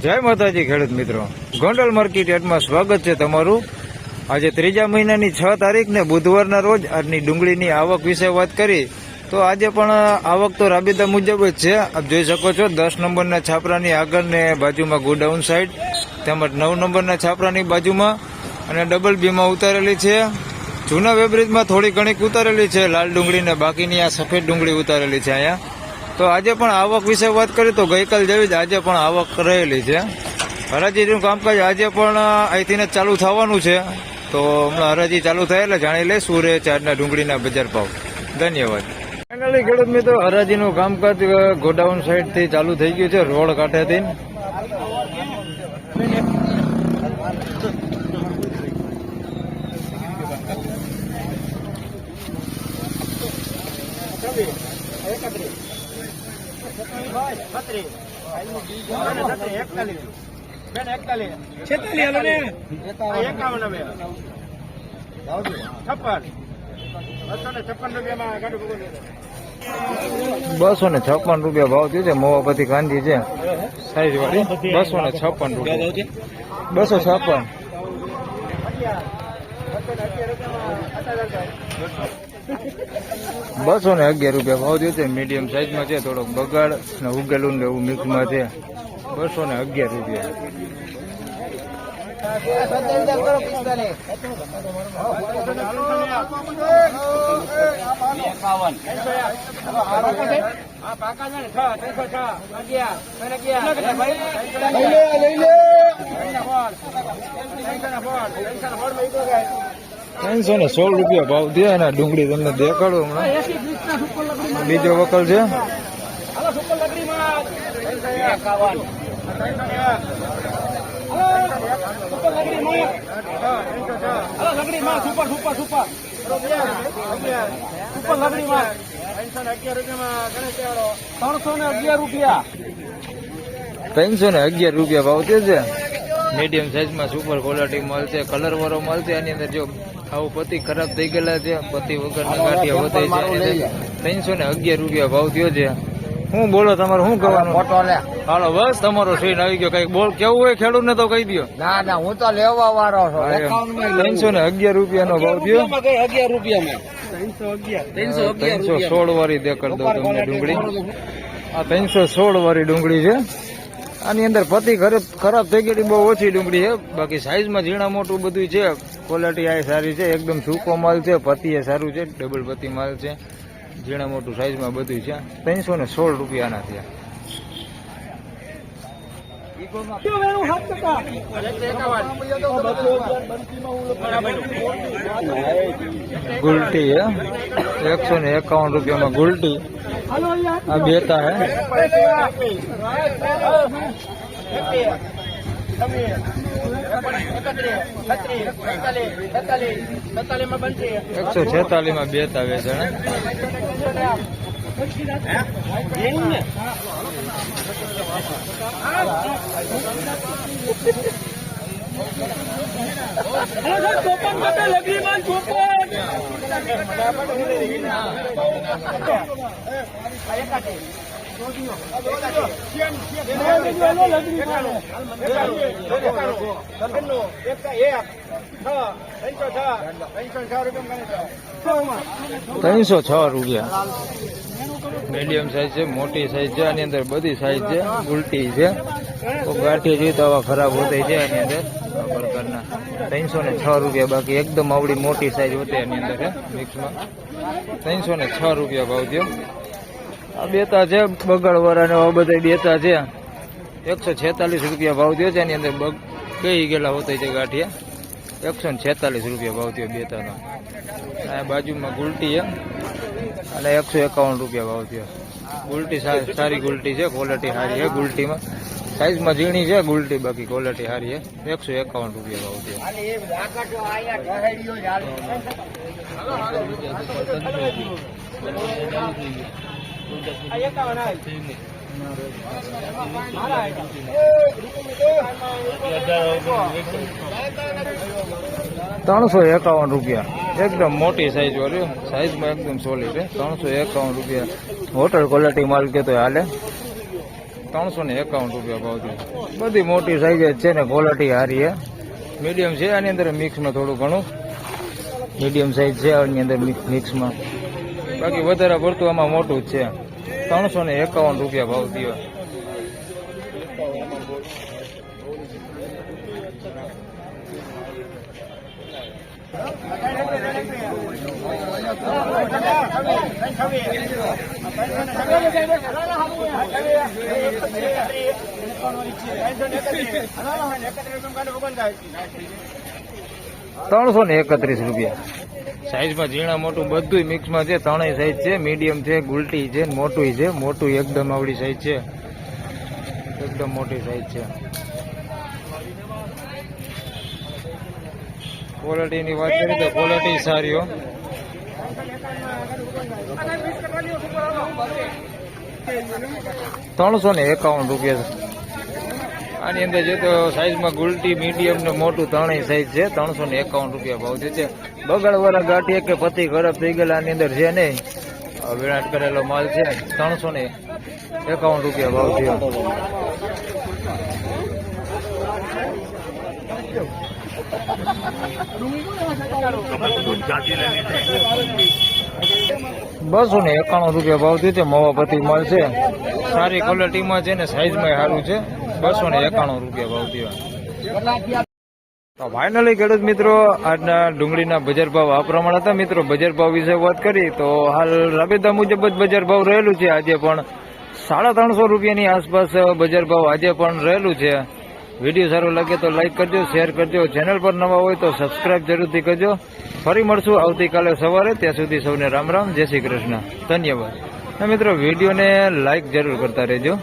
જય માતાજી ખેડૂત મિત્રો, ગોંડલ માર્કેટ યાર્ડમાં સ્વાગત છે તમારું। આજે ત્રીજા મહિનાની 6 તારીખ ને બુધવારના રોજ આજની ડુંગળીની આવક વિશે વાત કરી તો આજે પણ આવક તો રાબેતા મુજબ જ છે। આપ જોઈ શકો છો 10 નંબરના છાપરાની આગળ ને બાજુમાં ગોડાઉન સાઈડ તેમજ 9 નંબરના છાપરાની બાજુમાં અને ડબલ બીમાં ઉતારેલી છે। જૂના વેબ્રિજમાં થોડી ઘણી ઉતારેલી છે લાલ ડુંગળી ને બાકીની આ સફેદ ડુંગળી ઉતારેલી છે અહીંયા। તો આજે પણ આવક વિશે વાત કરીએ તો ગઈકાલ જેવી જ આજે પણ આવક રહેલી છે। હરાજીનું કામકાજ આજે પણ અહીંથી જ ચાલુ થવાનું છે। તો હમણાં હરાજી ચાલુ થાય એટલે જાણી લે શું રહે છે આજના ડુંગળીના બજાર ભાવ। ધન્યવાદ। ફાઇનલી ખેડૂત મિત્રો, હરાજીનું કામકાજ ગોડાઉન સાઈડથી ચાલુ થઈ ગયું છે, રોડ કાંઠેથી। ₹256 ભાવ થયો છે। મોવાપતિ કાંદી છે સાઈઝ વાળી, ₹256 256। ₹211 ભાવ થયો છે। મીડિયમ સાઈઝમાં છે, થોડોક બગાડ ને ઉગેલું ને એવું મિક્સમાં છે। ₹211। ₹316 ભાવ થયા। અને ડુંગળી તમને દેખાડું હમણાં, બીજો વકલ છે। ₹311 ભાવ છે। મીડિયમ સાઈઝમાં સુપર ક્વોલિટી માલ છે, કલર વાળો માલ છે। આની અંદર જો આવું પતિ ખરાબ થઈ ગયેલા છે, પતિ વગરના ગાંઠિયા વધે છે। ₹311 ભાવ થયો છે। શું બોલો, તમારે શું કહેવાનું? હાલો બસ, તમારો સીન આવી ગયો। કઈક બોલ કેવું હોય ખેડૂત ને તો કહી દો। ના હું તો લેવા વાળો છું। ₹311 નો ભાવ થયો। ₹316 વાળી દેખાડ દો તમને ડુંગળી। આ 316 વાળી ડુંગળી છે। આની અંદર પતિ ખરાબ થઈ ગયેલી બહુ ઓછી ડુંગળી છે। બાકી સાઈઝમાં ઝીણા મોટું બધું છે, ક્વોલિટી આ સારી છે, એકદમ સૂકો માલ છે, પતિ એ સારું છે, ડબલ પતિ માલ છે, ઝીણા મોટું સાઈઝમાં બધું છે। ₹316 ના થયા। ગુલટી है ₹151 में गुलटी। अब बेता है ₹146 में बेता वेचण। ₹306 મીડિયમ સાઈઝ છે, મોટી સાઈઝ છે। આની અંદર બધી સાઈઝ છે, ઉલટી છે, તો ગાંઠી જોઈ તો આવા ખરાબ હોતી છે આની અંદર આ પ્રકારના। ₹306। બાકી એકદમ આવડી મોટી સાઈઝ હોતી એની અંદર છે મિક્સમાં। ₹306 ભાવ થયો। આ બેતા છે બગાડવાળા ને આ બધા બેતા છે। ₹146 ભાવ થયો છે। એની અંદર ગઈ ગયેલા હોતા છે ગાંઠિયા। ₹146 ભાવ થયો બેતાનો। આ બાજુમાં ગુલટી છે અને ₹151 ભાવ થયો। ગુલટી સારી ગુલટી છે, ક્વોલિટી સારી છે ગુલટીમાં। સાઈઝમાં ઝીણી છે ગુલટી, બાકી ક્વોલિટી સારી છે। ₹151 ભાવ થયો। ₹351 એકદમ મોટી સાઈઝ વાળી, સાઈઝમાં એકદમ સોલિડ છે। ₹351 હોટલ ક્વોલિટી માલ કે તો હાલે। 351 રૂપિયા ભાવ છે. બધી મોટી સાઈઝ છે ને ક્વોલિટી સારી છે. મીડિયમ છે આની અંદર મિક્સમાં થોડું ઘણું મીડિયમ સાઈઝ છે આની અંદર મિક્સમાં. બાકી વધારે પડતું આમાં મોટું જ છે. 351 રૂપિયા ભાવ થયો. ₹331 સાઈઝમાં ઝીણા મોટું બધું મિક્સમાં છે. ત્રણેય સાઈઝ છે. મીડિયમ છે, ગુલટી છે, મોટું છે. મોટું એકદમ આવડી સાઈઝ છે. એકદમ મોટી સાઈઝ છે. ક્વોલિટીની વાત કરીએ તો ક્વોલિટી સારી હો. ₹351 આની અંદર જે તો સાઈઝમાં ગુલટી મીડિયમ ને મોટું ત્રણેય સાઈઝ છે. ₹351 ભાવ છે. બગડવાળા ગાંઠિયા કે પતિ ખરાબ થઈ ગયેલા આની અંદર છે નહીં. વેણાટ કરેલો માલ છે. ₹351 ભાવ થયો. ₹291 ભાવ થયો છે. મવાપતિ માલ છે. સારી ક્વોલિટીમાં છે ને સાઈઝમાં સારું છે. ₹291 ભાવ થયો. તો ફાઇનલી ખેડૂત મિત્રો આજના ડુંગળીના બજાર ભાવ આ પ્રમાણે હતા. મિત્રો બજાર ભાવ વિશે વાત કરી તો હાલ રાબેતા મુજબ જ બજાર ભાવ રહેલું છે. આજે પણ ₹350 ની આસપાસ બજાર ભાવ આજે પણ રહેલું છે. વિડીયો સારો લાગે તો લાઈક કરજો, શેર કરજો. ચેનલ પર નવા હોય તો સબસ્ક્રાઇબ જરૂરથી કરજો. ફરી મળશું આવતીકાલે સવારે. ત્યાં સુધી સૌને રામ રામ, જય શ્રી કૃષ્ણ, ધન્યવાદ. મિત્રો વિડીયોને લાઈક જરૂર કરતા રહેજો.